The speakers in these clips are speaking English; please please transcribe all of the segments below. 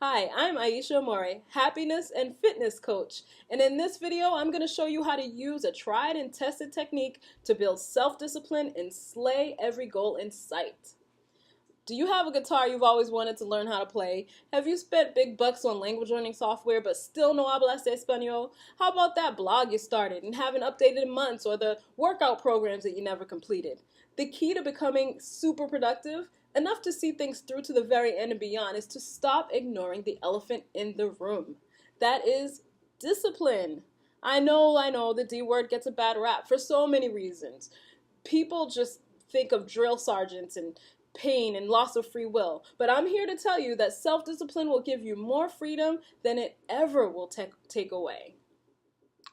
Hi, I'm Aisha Mori, happiness and fitness coach. And in this video, I'm going to show you how to use a tried and tested technique to build self-discipline and slay every goal in sight. Do you have a guitar you've always wanted to learn how to play? Have you spent big bucks on language learning software but still no hablas español? How about that blog you started and haven't updated in months, or the workout programs that you never completed? The key to becoming super productive, enough to see things through to the very end and beyond, is to stop ignoring the elephant in the room. That is discipline. I know, the D word gets a bad rap for so many reasons. People just think of drill sergeants and pain and loss of free will. But I'm here to tell you that self-discipline will give you more freedom than it ever will take away.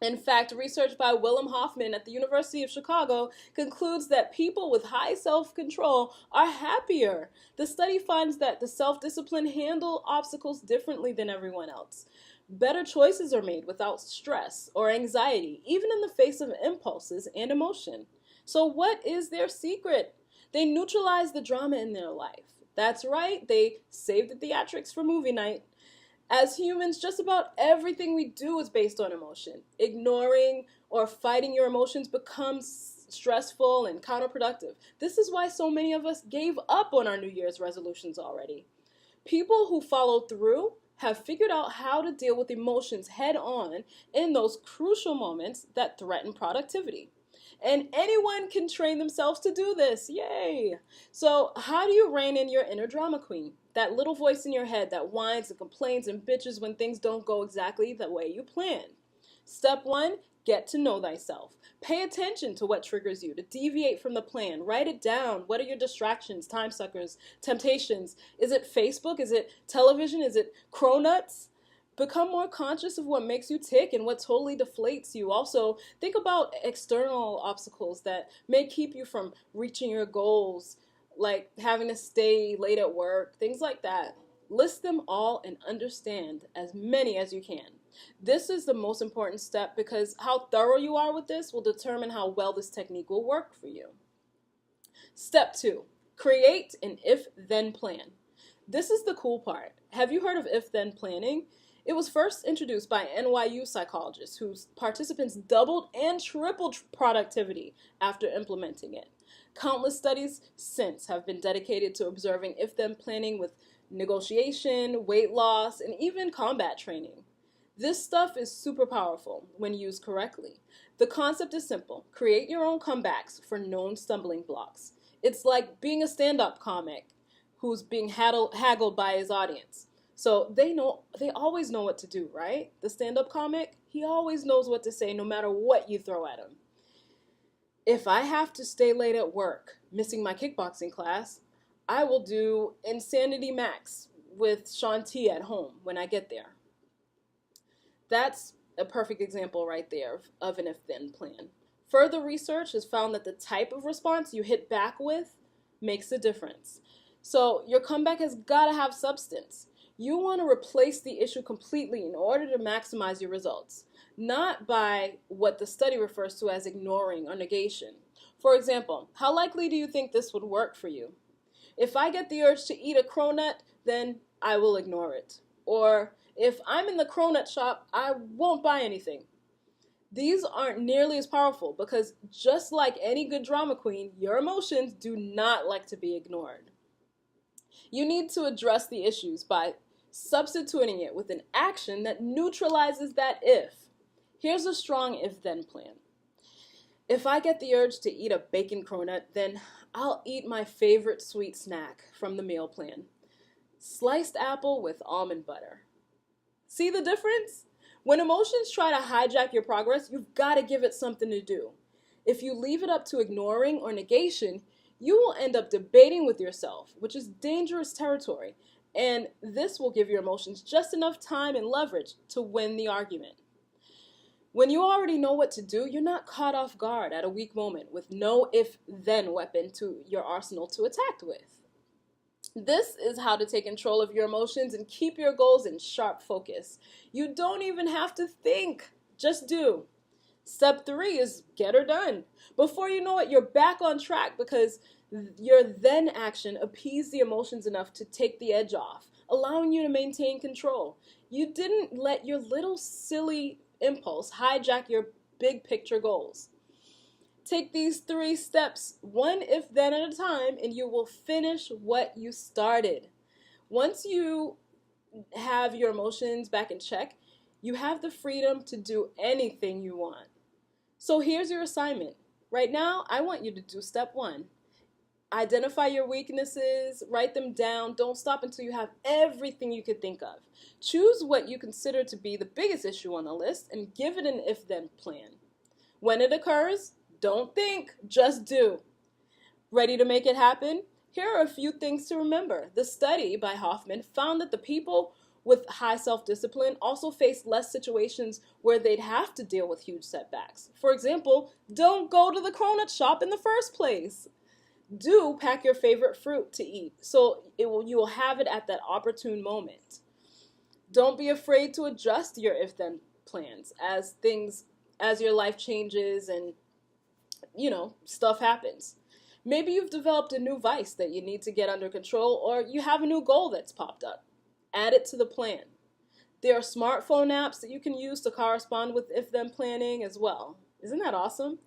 In fact, research by Willem Hoffman at the University of Chicago concludes that people with high self-control are happier. The study finds that the self-discipline handle obstacles differently than everyone else. Better choices are made without stress or anxiety, even in the face of impulses and emotion. So what is their secret? They neutralize the drama in their life. That's right, they save the theatrics for movie night. As humans, just about everything we do is based on emotion. Ignoring or fighting your emotions becomes stressful and counterproductive. This is why so many of us gave up on our New Year's resolutions already. People who follow through have figured out how to deal with emotions head on in those crucial moments that threaten productivity. And anyone can train themselves to do this. Yay! So how do you rein in your inner drama queen? That little voice in your head that whines and complains and bitches when things don't go exactly the way you planned. Step 1, get to know thyself. Pay attention to what triggers you to deviate from the plan. Write it down. What are your distractions, time suckers, temptations? Is it Facebook? Is it television? Is it cronuts? Become more conscious of what makes you tick and what totally deflates you. Also, think about external obstacles that may keep you from reaching your goals, like having to stay late at work, things like that. List them all and understand as many as you can. This is the most important step because how thorough you are with this will determine how well this technique will work for you. Step 2, create an if-then plan. This is the cool part. Have you heard of if-then planning? It was first introduced by NYU psychologists whose participants doubled and tripled productivity after implementing it. Countless studies since have been dedicated to observing if-then planning with negotiation, weight loss, and even combat training. This stuff is super powerful when used correctly. The concept is simple. Create your own comebacks for known stumbling blocks. It's like being a stand-up comic who's being haggled by his audience. So they always know what to do, right? The stand-up comic, he always knows what to say no matter what you throw at him. If I have to stay late at work, missing my kickboxing class, I will do Insanity Max with Shanti at home when I get there. That's a perfect example right there of an if-then plan. Further research has found that the type of response you hit back with makes a difference. So your comeback has got to have substance. You want to replace the issue completely in order to maximize your results, not by what the study refers to as ignoring or negation. For example, how likely do you think this would work for you? If I get the urge to eat a cronut, then I will ignore it. Or if I'm in the cronut shop, I won't buy anything. These aren't nearly as powerful because just like any good drama queen, your emotions do not like to be ignored. You need to address the issues by substituting it with an action that neutralizes that if. Here's a strong if-then plan. If I get the urge to eat a bacon cronut, then I'll eat my favorite sweet snack from the meal plan. Sliced apple with almond butter. See the difference? When emotions try to hijack your progress, you've got to give it something to do. If you leave it up to ignoring or negation, you will end up debating with yourself, which is dangerous territory. And this will give your emotions just enough time and leverage to win the argument. When you already know what to do, you're not caught off guard at a weak moment with no if-then weapon to your arsenal to attack with. This is how to take control of your emotions and keep your goals in sharp focus. You don't even have to think, just do. Step 3 is get her done. Before you know it, you're back on track because your then action appeased the emotions enough to take the edge off, allowing you to maintain control. You didn't let your little silly impulse hijack your big picture goals. Take these 3 steps, one if then at a time, and you will finish what you started. Once you have your emotions back in check, you have the freedom to do anything you want. So here's your assignment. Right now, I want you to do step 1. Identify your weaknesses, write them down. Don't stop until you have everything you could think of. Choose what you consider to be the biggest issue on the list and give it an if-then plan. When it occurs, don't think, just do. Ready to make it happen? Here are a few things to remember. The study by Hoffman found that the people with high self-discipline also face less situations where they'd have to deal with huge setbacks. For example, don't go to the cronut shop in the first place. Do pack your favorite fruit to eat so you will have it at that opportune moment. Don't be afraid to adjust your if-then plans as your life changes and stuff happens. Maybe you've developed a new vice that you need to get under control, or you have a new goal that's popped up. Add it to the plan. There are smartphone apps that you can use to correspond with if-then planning as well. Isn't that awesome?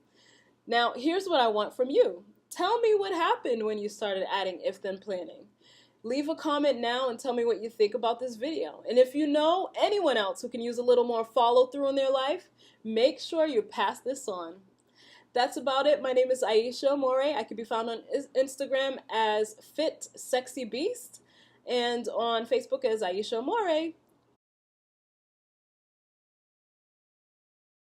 Now, here's what I want from you. Tell me what happened when you started adding if-then planning. Leave a comment now and tell me what you think about this video. And if you know anyone else who can use a little more follow-through in their life, make sure you pass this on. That's about it. My name is Aisha More. I can be found on Instagram as Fit Sexy Beast and on Facebook as Aisha More.